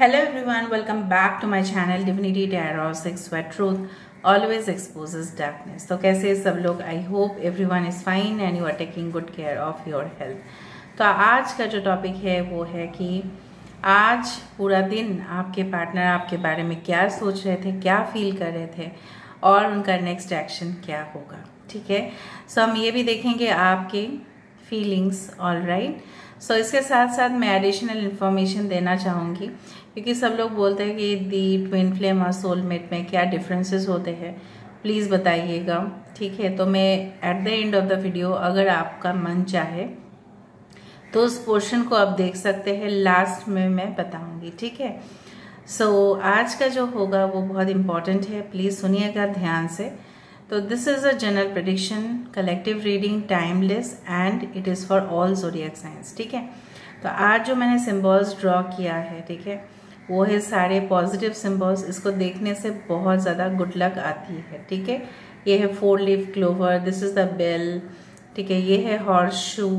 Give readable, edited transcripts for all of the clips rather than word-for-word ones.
Hello everyone, welcome back to my channel Divinity Tarot 6 where truth always exposes darkness. तो कैसे सब लोग? I hope everyone is fine and you are taking good care of your health. तो आज का जो topic है वो है कि आज पूरा दिन आपके पार्टनर आपके बारे में क्या सोच रहे थे, क्या फील कर रहे थे और उनका नेक्स्ट एक्शन क्या होगा। ठीक है, सो हम ये भी देखेंगे आपके फीलिंग्स। ऑल राइट, सो इसके साथ साथ मैं एडिशनल इन्फॉर्मेशन देना चाहूँगी क्योंकि सब लोग बोलते हैं कि दी ट्विन फ्लेम और सोलमेट में क्या डिफरेंसेस होते हैं, प्लीज़ बताइएगा। ठीक है, तो मैं at the end of the video अगर आपका मन चाहे तो उस पोर्शन को आप देख सकते हैं, लास्ट में मैं बताऊंगी। ठीक है, सो आज का जो होगा वो बहुत इंपॉर्टेंट है, प्लीज़ सुनिएगा ध्यान से। तो this is a general prediction, collective reading, timeless and it is for all zodiac science. ठीक है, तो आज जो मैंने सिम्बॉल्स ड्रॉ किया है, ठीक है, वो है सारे पॉजिटिव सिम्बॉल्स। इसको देखने से बहुत ज़्यादा गुड लक आती है। ठीक है, ये है 4 leaf clover, this is the bell. ठीक है, ये है हॉर्स शू।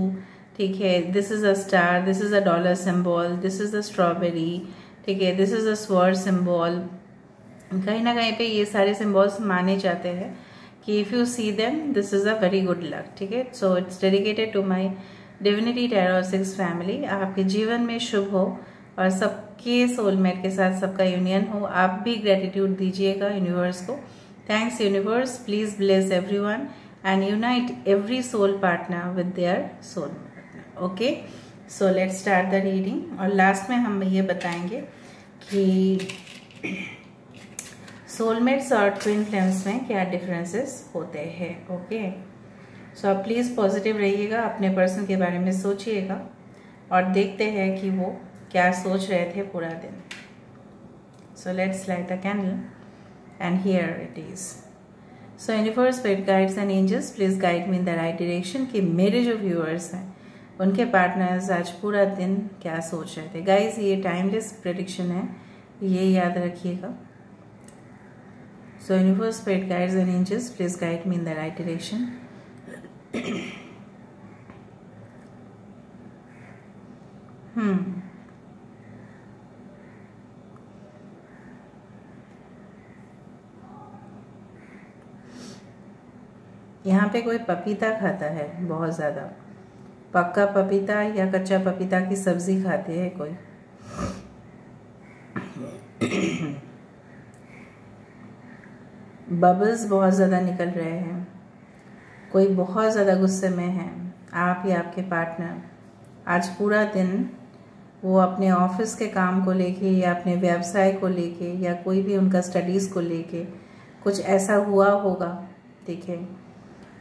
ठीक है, this is a star, this is a dollar symbol, this is the strawberry. ठीक है, this is a sword symbol. कहीं ना कहीं पे ये सारे सिम्बॉल्स माने जाते हैं कि if you see them this is a very good luck. ठीक है, so it's dedicated to my divinity tarot 6 family. आपके जीवन में शुभ हो और सबके सोलमेट के साथ सबका यूनियन हो। आप भी ग्रेटिट्यूड दीजिएगा यूनिवर्स को। Thanks universe, please bless everyone and unite every soul partner with their soul partner. Okay, so let's start the reading और लास्ट में हम ये बताएंगे कि सोलमेट्स और ट्विन फ्लेम्स में क्या डिफरेंसेस होते हैं। ओके, सो आप प्लीज़ पॉजिटिव रहिएगा, अपने पर्सन के बारे में सोचिएगा और देखते हैं कि वो क्या सोच रहे थे पूरा दिन। So let's light the candle and here it is. So universe, spirit guides and angels, please guide me in the right direction कि मेरे जो व्यूअर्स हैं उनके पार्टनर्स आज पूरा दिन क्या सोच रहे थे। गाइज, ये टाइमलेस प्रेडिक्शन है, ये याद रखिएगा। So universe, spirit guides and angels, please guide me in the right direction. यहाँ पे कोई पपीता खाता है, बहुत ज़्यादा पक्का पपीता या कच्चा पपीता की सब्जी खाते हैं कोई। बबल्स बहुत ज़्यादा निकल रहे हैं, कोई बहुत ज़्यादा गुस्से में है। आप या आपके पार्टनर आज पूरा दिन वो अपने ऑफिस के काम को लेके या अपने व्यवसाय को लेके या कोई भी उनका स्टडीज़ को लेके कुछ ऐसा हुआ होगा, ठीक है,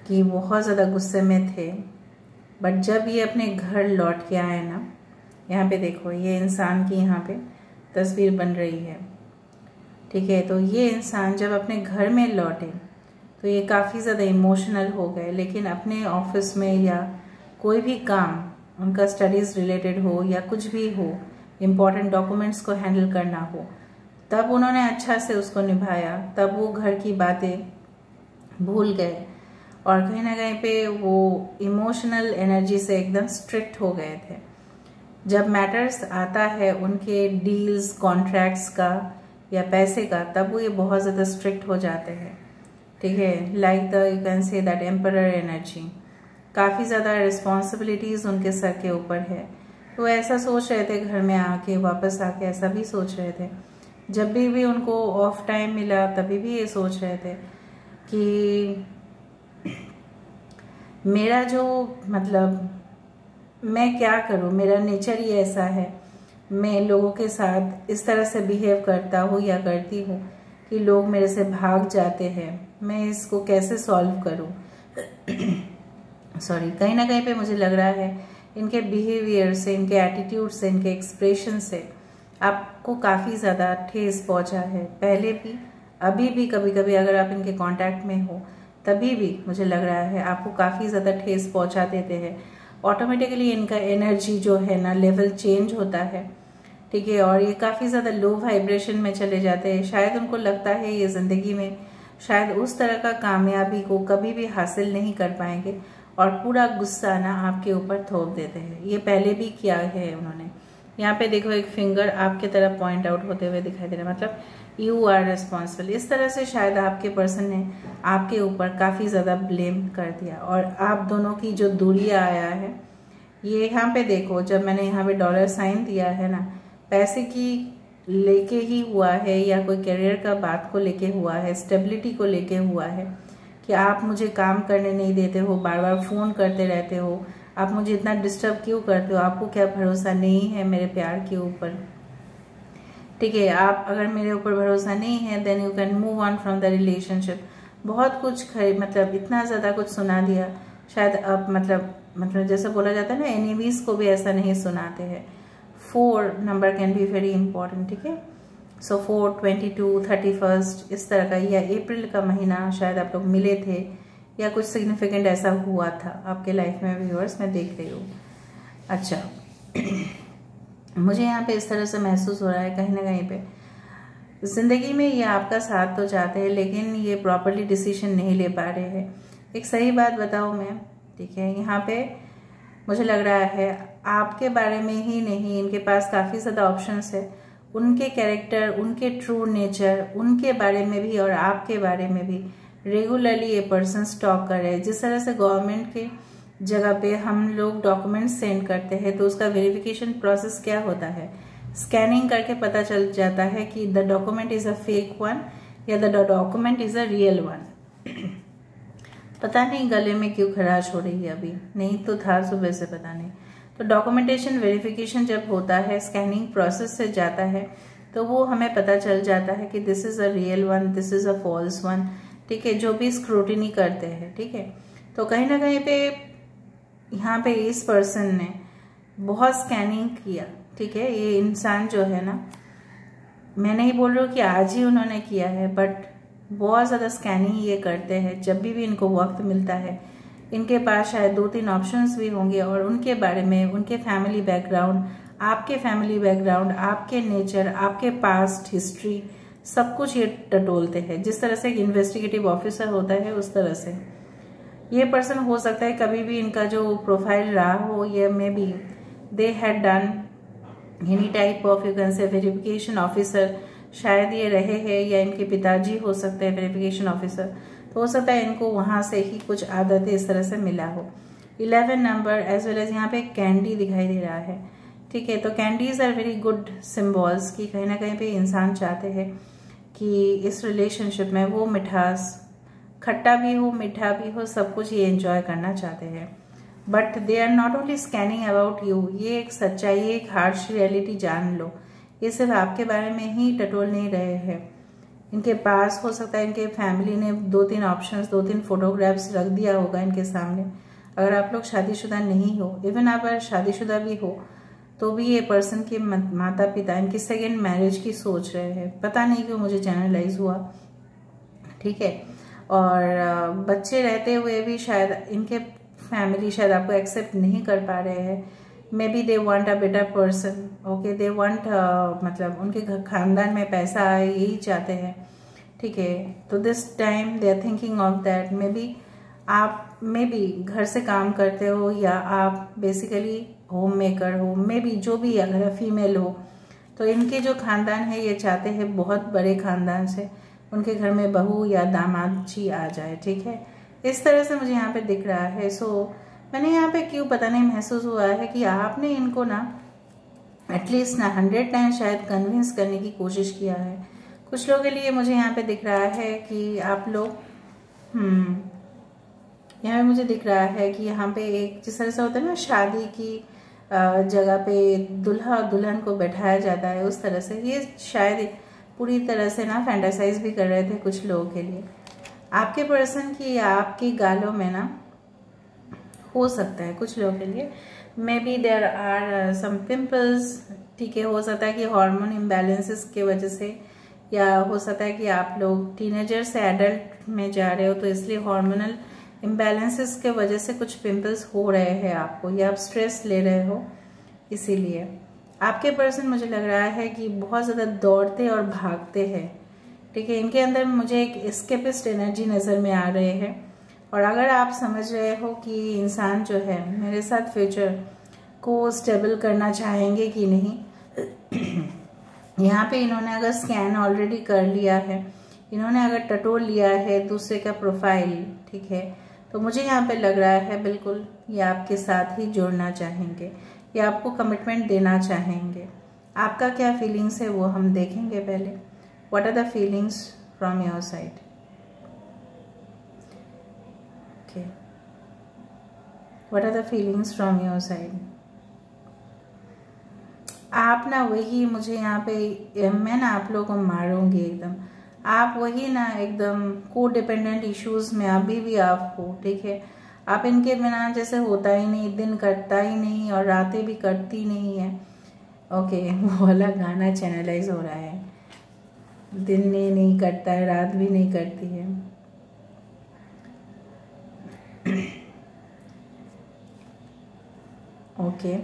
कि बहुत ज़्यादा गुस्से में थे। बट जब ये अपने घर लौट के आए ना, यहाँ पे देखो ये इंसान की यहाँ पे तस्वीर बन रही है। ठीक है, तो ये इंसान जब अपने घर में लौटे तो ये काफ़ी ज़्यादा इमोशनल हो गए, लेकिन अपने ऑफिस में या कोई भी काम उनका स्टडीज़ रिलेटेड हो या कुछ भी हो, इम्पॉर्टेंट डॉक्यूमेंट्स को हैंडल करना हो, तब उन्होंने अच्छा से उसको निभाया। तब वो घर की बातें भूल गए और कहीं ना कहीं पे वो इमोशनल एनर्जी से एकदम स्ट्रिक्ट हो गए थे। जब मैटर्स आता है उनके डील्स, कॉन्ट्रैक्ट्स का या पैसे का, तब वो ये बहुत ज़्यादा स्ट्रिक्ट हो जाते हैं। ठीक है, like the you can say that emperor energy, काफ़ी ज़्यादा रिस्पॉन्सिबिलिटीज़ उनके सर के ऊपर है। तो ऐसा सोच रहे थे घर में आके, वापस आके ऐसा भी सोच रहे थे। जब भी उनको ऑफ टाइम मिला तभी भी ये सोच रहे थे कि मेरा जो मतलब मैं क्या करूं, मेरा नेचर ही ऐसा है, मैं लोगों के साथ इस तरह से बिहेव करता हूँ या करती हूँ कि लोग मेरे से भाग जाते हैं, मैं इसको कैसे सॉल्व करूँ। सॉरी, कहीं ना कहीं पे मुझे लग रहा है इनके बिहेवियर से, इनके एटीट्यूड से, इनके एक्सप्रेशन से आपको काफ़ी ज़्यादा ठेस पहुँचा है। पहले भी, अभी भी कभी कभी अगर आप इनके कांटेक्ट में हो तभी भी मुझे लग रहा है आपको काफ़ी ज़्यादा ठेस पहुँचा देते हैं। ऑटोमेटिकली इनका एनर्जी जो है ना, लेवल चेंज होता है। ठीक है, और ये काफ़ी ज़्यादा लो वाइब्रेशन में चले जाते हैं। शायद उनको लगता है ये ज़िंदगी में शायद उस तरह का कामयाबी को कभी भी हासिल नहीं कर पाएंगे और पूरा गुस्सा ना आपके ऊपर थोप देते हैं। ये पहले भी किया है उन्होंने, यहाँ पे देखो एक फिंगर आपके तरफ पॉइंट आउट होते हुए दिखाई दे रहा है, मतलब यू आर रिस्पॉन्सिबल। इस तरह से शायद आपके पर्सन ने आपके ऊपर काफ़ी ज़्यादा ब्लेम कर दिया, और आप दोनों की जो दूरी आया है ये यहाँ पे देखो, जब मैंने यहाँ पे डॉलर साइन दिया है ना, पैसे की लेके ही हुआ है, या कोई करियर का बात को लेके हुआ है, स्टेबिलिटी को लेके हुआ है कि आप मुझे काम करने नहीं देते हो, बार बार फ़ोन करते रहते हो, आप मुझे इतना डिस्टर्ब क्यों करते हो, आपको क्या भरोसा नहीं है मेरे प्यार के ऊपर, ठीक है। आप अगर मेरे ऊपर भरोसा नहीं है then you can move on from the relationship. बहुत कुछ मतलब इतना ज़्यादा कुछ सुना दिया शायद। अब मतलब जैसे बोला जाता है ना, एनिमीज को भी ऐसा नहीं सुनाते हैं। 4 number can be very important, ठीक है। सो 4, 22, 31 इस तरह का, या अप्रैल का महीना शायद आप लोग मिले थे, या कुछ सिग्निफिकेंट ऐसा हुआ था आपके लाइफ में। व्यूअर्स मैं देख रही हूँ। अच्छा मुझे यहाँ पे इस तरह से महसूस हो रहा है कहीं ना कहीं पे जिंदगी में ये आपका साथ तो चाहते हैं, लेकिन ये प्रॉपरली डिसीजन नहीं ले पा रहे हैं। एक सही बात बताऊँ मैं, ठीक है, यहाँ पे मुझे लग रहा है आपके बारे में ही नहीं, इनके पास काफ़ी ज़्यादा ऑप्शंस है। उनके कैरेक्टर, उनके ट्रू नेचर, उनके बारे में भी और आपके बारे में भी रेगुलरली ये पर्सन स्टॉक कर रहे हैं। जिस तरह से गवर्नमेंट के जगह पे हम लोग डॉक्यूमेंट सेंड करते हैं तो उसका वेरिफिकेशन प्रोसेस क्या होता है, स्कैनिंग करके पता चल जाता है कि the document is a fake one या the document is a real one. पता नहीं गले में क्यों खराश हो रही है, अभी नहीं तो था सुबह से, पता नहीं। तो डॉक्यूमेंटेशन वेरिफिकेशन जब होता है, स्कैनिंग प्रोसेस से जाता है, तो वो हमें पता चल जाता है कि this is a real one, this is a false one, ठीक है, जो भी स्क्रूटिनी करते हैं, ठीक है। तो कहीं ना कहीं पे यहाँ पे इस पर्सन ने बहुत स्कैनिंग किया, ठीक है। ये इंसान जो है ना, मैं नहीं बोल रही हूँ कि आज ही उन्होंने किया है, बट बहुत ज़्यादा स्कैनिंग ये करते हैं। जब भी इनको वक्त मिलता है, इनके पास शायद 2-3 ऑप्शंस भी होंगे, और उनके बारे में, उनके फैमिली बैकग्राउंड, आपके फैमिली बैकग्राउंड, आपके नेचर, आपके पास्ट हिस्ट्री, सब कुछ ये टटोलते हैं। जिस तरह से एक इन्वेस्टिगेटिव ऑफिसर होता है उस तरह से ये पर्सन हो सकता है। कभी भी इनका जो प्रोफाइल रहा हो, ये may be they had done any type of, you can say, verification officer शायद ये रहे हैं, या इनके पिताजी हो सकते हैं वेरिफिकेशन ऑफिसर। तो हो सकता है इनको वहां से ही कुछ आदतें इस तरह से मिला हो। 11 नंबर एज वेल एज यहाँ पे कैंडी दिखाई दे रहा है, ठीक है। तो candies are very good symbols की कहीं ना कहीं पे इंसान चाहते हैं कि इस रिलेशनशिप में वो मिठास, खट्टा भी हो, मीठा भी हो, सब कुछ ये एंजॉय करना चाहते हैं। But they are not only scanning about you, ये एक सच्चाई, एक हार्श रियलिटी जान लो, ये सिर्फ आपके बारे में ही टटोल नहीं रहे हैं। इनके पास हो सकता है इनके फैमिली ने 2-3 ऑप्शंस, 2-3 फोटोग्राफ्स रख दिया होगा इनके सामने। अगर आप लोग शादीशुदा नहीं हो, इवन आप अगर शादीशुदा भी हो, तो भी ये पर्सन के माता पिता इनकी सेकेंड मैरिज की सोच रहे हैं। पता नहीं क्यों मुझे जनरलाइज हुआ, ठीक है। और बच्चे रहते हुए भी शायद इनके फैमिली शायद आपको एक्सेप्ट नहीं कर पा रहे हैं। May be they want a better person, okay, they want मतलब उनके खानदान में पैसा आए, यही चाहते हैं, ठीक है। तो this time they are thinking of that. Maybe आप घर से काम करते हो, या आप बेसिकली होम मेकर हो, मे बी जो भी, अगर फीमेल हो, तो इनके जो खानदान है ये चाहते हैं बहुत बड़े खानदान से उनके घर में बहू या दामाद जी आ जाए, ठीक है। इस तरह से मुझे यहाँ पे दिख रहा है। सो मैंने यहाँ पे क्यों पता नहीं महसूस हुआ है कि आपने इनको ना एटलीस्ट ना 100 टाइम शायद कन्विंस करने की कोशिश किया है। कुछ लोगों के लिए मुझे यहाँ पे दिख रहा है कि आप लोग यहाँ पे मुझे दिख रहा है कि यहाँ पे एक जिस तरह से होता है ना, शादी की जगह पे दूल्हा और दुल्हन को बैठाया जाता है, उस तरह से ये शायद पूरी तरह से ना फैंटासाइज भी कर रहे थे कुछ लोगों के लिए। आपके पर्सन की या आपकी गालों में ना हो सकता है कुछ लोगों के लिए maybe there are some pimples, ठीक है। हो सकता है कि हार्मोन इम्बैलेंसेस के वजह से, या हो सकता है कि आप लोग टीनेजर से एडल्ट में जा रहे हो, तो इसलिए हार्मोनल इम्बैलेंसेस के वजह से कुछ पिंपल्स हो रहे हैं आपको, या आप स्ट्रेस ले रहे हो। इसीलिए आपके पर्सन मुझे लग रहा है कि बहुत ज़्यादा दौड़ते और भागते हैं, ठीक है। इनके अंदर मुझे एक एस्केपिस्ट एनर्जी नज़र में आ रहे हैं। और अगर आप समझ रहे हो कि इंसान जो है मेरे साथ फ्यूचर को स्टेबल करना चाहेंगे कि नहीं। यहाँ पे इन्होंने अगर स्कैन ऑलरेडी कर लिया है, इन्होंने अगर टटोल लिया है दूसरे का प्रोफाइल, ठीक है, तो मुझे यहाँ पे लग रहा है बिल्कुल ये आपके साथ ही जुड़ना चाहेंगे, ये आपको कमिटमेंट देना चाहेंगे। आपका क्या फीलिंग्स है वो हम देखेंगे पहले। What are the feelings from your side? Okay, what are the feelings from your side? आप ना वही, मुझे यहाँ पे मैं ना आप लोगों को मारूंगी एकदम। आप वही ना एकदम को डिपेंडेंट इश्यूज में अभी भी आप हो, ठीक है। आप इनके बिना जैसे होता ही नहीं, दिन कटता ही नहीं और रातें भी कटती नहीं है। ओके, वो वाला गाना चैनलाइज हो रहा है, दिन नहीं कटता है, रात भी नहीं कटती है। ओके,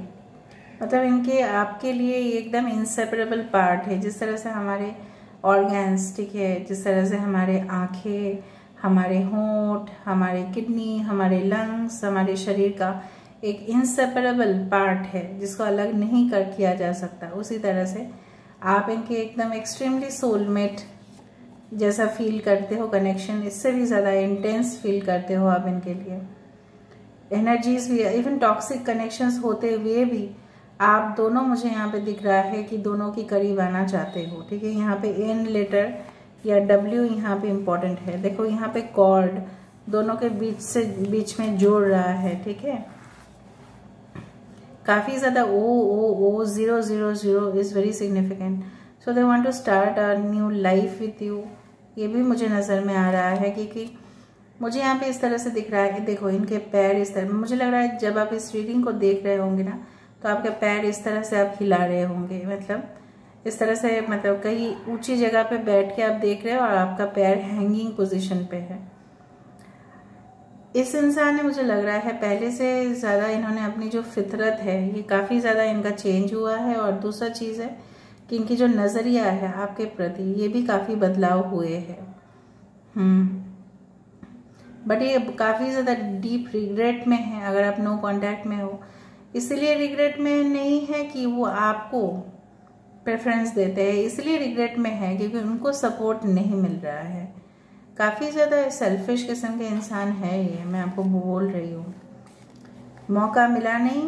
मतलब इनके आपके लिए एकदम इंसेपरेबल पार्ट है। जिस तरह से हमारे ऑर्गन्स, ठीक है, जिस तरह से हमारे आँखें, हमारे होंठ, हमारे किडनी, हमारे लंग्स, हमारे शरीर का एक इंसेपरेबल पार्ट है जिसको अलग नहीं कर किया जा सकता, उसी तरह से आप इनके एकदम एक्सट्रीमली सोलमेट जैसा फील करते हो। कनेक्शन इससे भी ज़्यादा इंटेंस फील करते हो आप इनके लिए। एनर्जीज भी, इवन टॉक्सिक कनेक्शंस होते हुए भी आप दोनों, मुझे यहाँ पे दिख रहा है कि दोनों की करीब आना चाहते हो, ठीक है। यहाँ पे एन लेटर या डब्ल्यू यहाँ पे इम्पोर्टेंट है। देखो यहाँ पे कॉर्ड दोनों के बीच में जोड़ रहा है, ठीक है। काफ़ी ज़्यादा ओ 000 is very significant. So they want to start a new life with you. ये भी मुझे नज़र में आ रहा है क्योंकि मुझे यहाँ पे इस तरह से दिख रहा है कि देखो इनके पैर इस तरह, मुझे लग रहा है जब आप इस रीडिंग को देख रहे होंगे ना, तो आपके पैर इस तरह से आप हिला रहे होंगे, मतलब इस तरह से, मतलब कहीं ऊंची जगह पे बैठ के आप देख रहे हो और आपका पैर हैंगिंग पोजीशन पे है। इस इंसान ने, मुझे लग रहा है पहले से ज़्यादा इन्होंने अपनी जो फितरत है ये काफ़ी ज़्यादा इनका चेंज हुआ है। और दूसरा चीज़ है कि इनकी जो नज़रिया है आपके प्रति ये भी काफ़ी बदलाव हुए हैं। बट ये काफ़ी ज़्यादा डीप रिग्रेट में है अगर आप नो कांटेक्ट में हो। इसलिए रिग्रेट में नहीं है कि वो आपको प्रेफरेंस देते हैं, इसलिए रिग्रेट में है क्योंकि उनको सपोर्ट नहीं मिल रहा है। काफ़ी ज़्यादा सेल्फिश किस्म के इंसान है ये, मैं आपको बोल रही हूँ। मौका मिला नहीं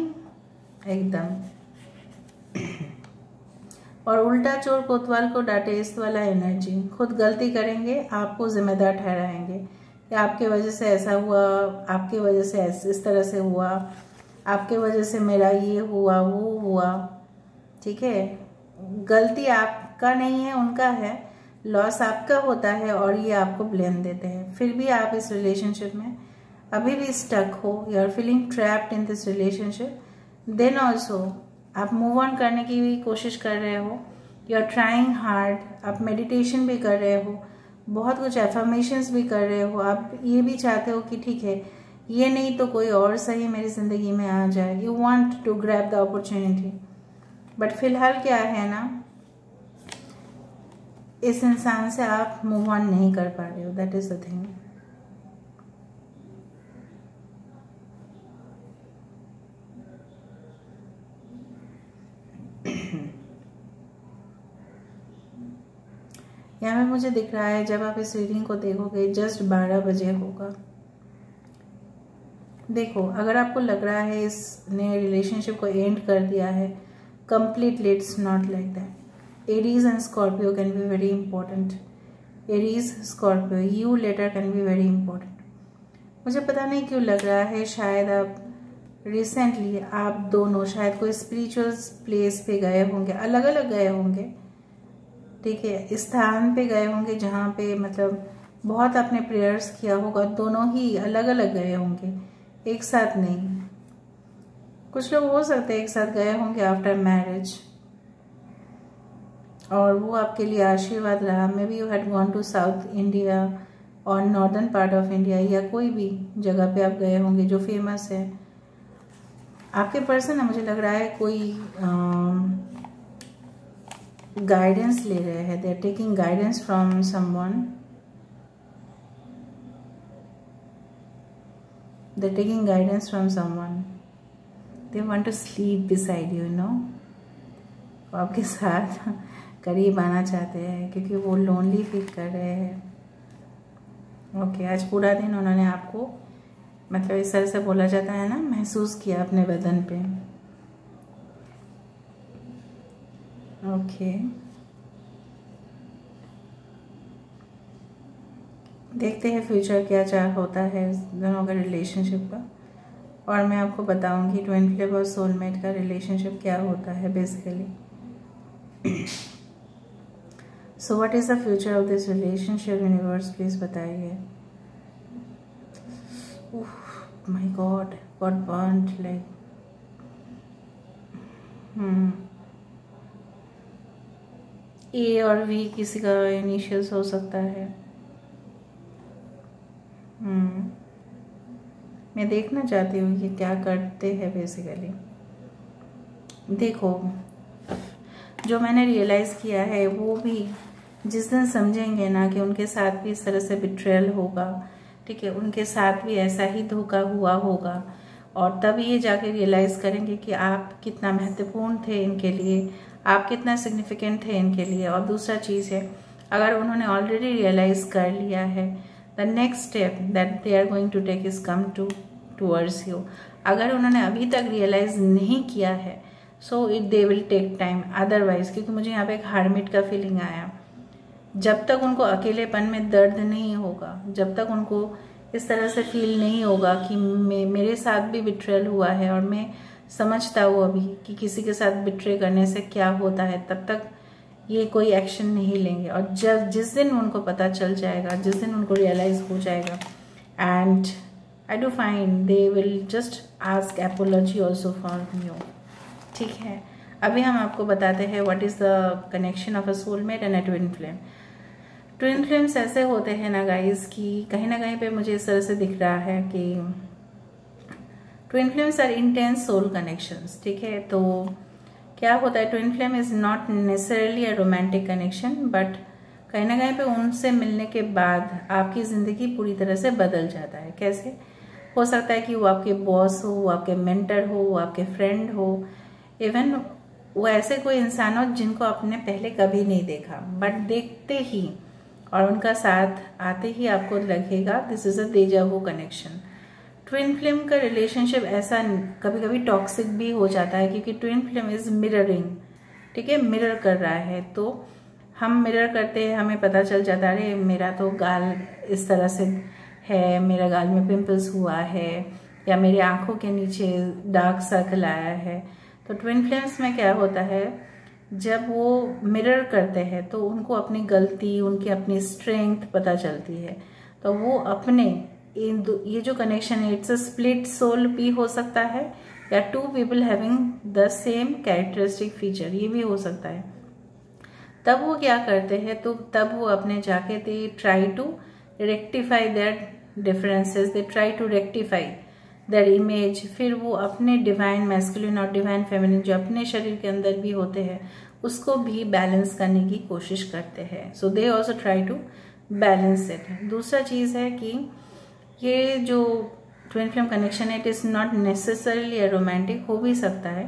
एकदम। और उल्टा चोर कोतवाल को डांटे, इस वाला एनर्जी। खुद गलती करेंगे, आपको जिम्मेदार ठहराएंगे कि आपके वजह से ऐसा हुआ, आपके वजह से इस तरह से हुआ, आपके वजह से मेरा ये हुआ वो हुआ, ठीक है। गलती आपका नहीं है, उनका है। लॉस आपका होता है और ये आपको ब्लेम देते हैं। फिर भी आप इस रिलेशनशिप में अभी भी स्टक हो, you are feeling trapped in this relationship. Then also आप मूव ऑन करने की भी कोशिश कर रहे हो, यू आर ट्राइंग हार्ड। आप मेडिटेशन भी कर रहे हो, बहुत कुछ एफर्मेशंस भी कर रहे हो। आप ये भी चाहते हो कि ठीक है, ये नहीं तो कोई और सही मेरी जिंदगी में आ जाए। You want to grab the opportunity. But फिलहाल क्या है ना, इस इंसान से आप मूव ऑन नहीं कर पा रहे हो। That is the thing. यहाँ पे मुझे दिख रहा है जब आप इस रीडिंग को देखोगे जस्ट 12 बजे होगा। देखो, अगर आपको लग रहा है इसने रिलेशनशिप को एंड कर दिया है completely, it's not like that. Aries and Scorpio can be very important. Aries, Scorpio, you later can be very important. मुझे पता नहीं क्यों लग रहा है, शायद आप रिसेंटली आप दोनों शायद कोई स्पिरिचुअल प्लेस पे गए होंगे, अलग अलग गए होंगे, ठीक है। इस स्थान पे गए होंगे जहाँ पे मतलब बहुत आपने प्रेयर्स किया होगा। दोनों ही अलग अलग गए होंगे, एक साथ नहीं। कुछ लोग हो सकते हैं एक साथ गए होंगे आफ्टर मैरिज, और वो आपके लिए आशीर्वाद रहा। Maybe you had gone to south India और नॉर्दर्न पार्ट ऑफ इंडिया, या कोई भी जगह पे आप गए होंगे जो फेमस है। आपके पर्सन ना, मुझे लग रहा है कोई गाइडेंस ले रहे हैं। They are taking guidance from someone, they are taking guidance from someone. They want to sleep beside you know, आपके साथ करीब आना चाहते हैं क्योंकि वो लोनली फील कर रहे हैं। ओके, आज पूरा दिन उन्होंने आपको मतलब इस तरह से बोला जाता है ना, महसूस किया अपने बदन पे। ओके, देखते हैं फ्यूचर क्या चाह होता है इस दोनों का रिलेशनशिप का, और मैं आपको बताऊंगी ट्विन फ्लेम और सोलमेट का रिलेशनशिप क्या होता है basically. So what is the future of this relationship universe, please बताइए। My god, got burned like a और वी किसी का इनिशियल्स हो सकता है। मैं देखना चाहती हूँ कि क्या करते हैं बेसिकली। देखो, जो मैंने रियलाइज़ किया है वो भी जिस दिन समझेंगे ना कि उनके साथ भी इस तरह से बिट्रेयल होगा, ठीक है, उनके साथ भी ऐसा ही धोखा हुआ होगा, और तब ये जाके रियलाइज़ करेंगे कि आप कितना महत्वपूर्ण थे इनके लिए, आप कितना सिग्निफिकेंट थे इनके लिए। और दूसरा चीज़ है, अगर उन्होंने ऑलरेडी रियलाइज़ कर लिया है, the next step that they are going to take is come towards you. अगर उन्होंने अभी तक रियलाइज़ नहीं किया है, so it they will take time otherwise, क्योंकि मुझे यहाँ पे एक हार्मिट का फीलिंग आया। जब तक उनको अकेलेपन में दर्द नहीं होगा, जब तक उनको इस तरह से फील नहीं होगा कि मेरे साथ भी बिट्रेयल हुआ है और मैं समझता हूँ अभी कि किसी के साथ बिट्रे करने से क्या होता है, तब तक ये कोई एक्शन नहीं लेंगे। और जब जिस दिन उनको पता चल जाएगा, जिस दिन उनको रियलाइज हो जाएगा, and I do find they will just ask apiology also for you, ठीक है। अभी हम आपको बताते हैं what is the connection of a soulmate and a twin flame. Twin flames ऐसे होते हैं ना गाइस कि कहीं ना कहीं पे मुझे इस तरह से दिख रहा है कि twin flames are intense soul connections, ठीक है। तो क्या होता है, twin flame is not necessarily a romantic connection, but कहीं ना कहीं पे उनसे मिलने के बाद आपकी ज़िंदगी पूरी तरह से बदल जाता है। कैसे हो सकता है कि वो आपके बॉस हो, वो आपके मेंटर हो, वो आपके फ्रेंड हो, इवन वो ऐसे कोई इंसान हो जिनको आपने पहले कभी नहीं देखा, बट देखते ही और उनका साथ आते ही आपको लगेगा this is a deja vu connection. Twin flame का रिलेशनशिप ऐसा कभी कभी टॉक्सिक भी हो जाता है, क्योंकि ट्विन फ्लेम इज मिररिंग, ठीक है, मिरर कर रहा है। तो हम मिरर करते हैं, हमें पता चल जाता है अरे मेरा तो गाल इस तरह से है, मेरा गाल में पिंपल्स हुआ है, या मेरी आंखों के नीचे डार्क सर्कल आया है। तो ट्विन फ्लेम्स में क्या होता है, जब वो मिरर करते हैं तो उनको अपनी गलती, उनकी अपनी स्ट्रेंथ पता चलती है। तो वो अपने ये जो कनेक्शन है, इट्स अ स्प्लिट सोल भी हो सकता है, या two people having the same characteristic feature, ये भी हो सकता है। तब वो क्या करते हैं, तो तब वो अपने जाके they try to rectify their differences, they try to rectify their image. फिर वो अपने डिवाइन मैस्कुलिन और डिवाइन फेमिनिन जो अपने शरीर के अंदर भी होते हैं उसको भी बैलेंस करने की कोशिश करते हैं। So they also try to balance it. दूसरा चीज़ है कि ये जो ट्विन फ्लेम कनेक्शन है, it is not necessarily a romantic, हो भी सकता है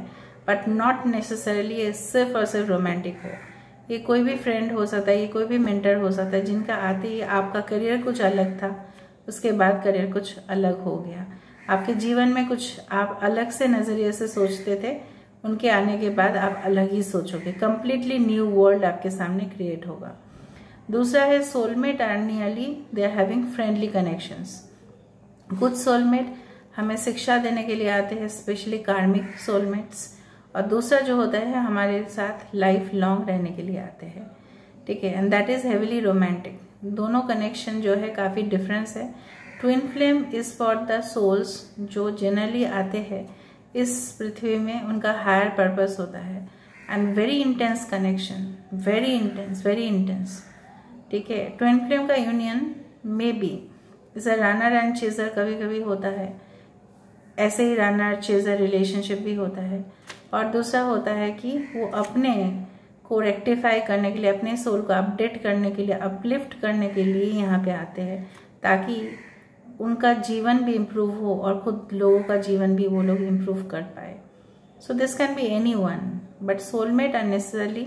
बट नॉट नेसेसरली सिर्फ और सिर्फ रोमांटिक हो। ये कोई भी फ्रेंड हो सकता है, ये कोई भी मेंटर हो सकता है, जिनका आते ही आपका करियर कुछ अलग था, उसके बाद करियर कुछ अलग हो गया, आपके जीवन में कुछ आप अलग से नज़रिए से सोचते थे, उनके आने के बाद आप अलग ही सोचोगे, कंप्लीटली न्यू वर्ल्ड आपके सामने क्रिएट होगा। दूसरा है soulmate are nearly they are having friendly connections. कुछ सोलमेट हमें शिक्षा देने के लिए आते हैं, स्पेशली कार्मिक सोलमेट्स, और दूसरा जो होता है हमारे साथ लाइफ लॉन्ग रहने के लिए आते हैं, ठीक है, and that is heavily romantic. दोनों कनेक्शन जो है काफ़ी डिफरेंस है। Twin flame is for the souls जो जनरली आते हैं इस पृथ्वी में, उनका हायर पर्पस होता है, and very intense connection, very intense, ठीक है। ट्विन फ्लेम का यूनियन में भी जैसे रनर एंड चेजर कभी कभी होता है, ऐसे ही रनर चेजर रिलेशनशिप भी होता है। और दूसरा होता है कि वो अपने को रेक्टिफाई करने के लिए, अपने सोल को अपडेट करने के लिए, अपलिफ्ट करने के लिए यहाँ पे आते हैं, ताकि उनका जीवन भी इम्प्रूव हो और खुद लोगों का जीवन भी वो लोग इम्प्रूव कर पाए। So this can be any one, but soulmate unnecessarily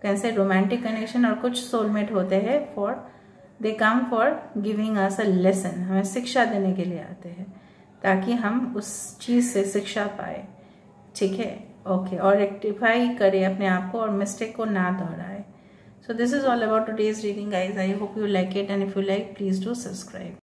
can say romantic connection, और कुछ सोलमेट होते हैं for they come for giving us a lesson, हमें शिक्षा देने के लिए आते हैं ताकि हम उस चीज़ से शिक्षा पाए, ठीक है। ओके, और रेक्टिफाई करें अपने आप को और मिस्टेक को ना दोहराए। So this is all about today's reading, guys. I hope you like it, and if you like, please do subscribe.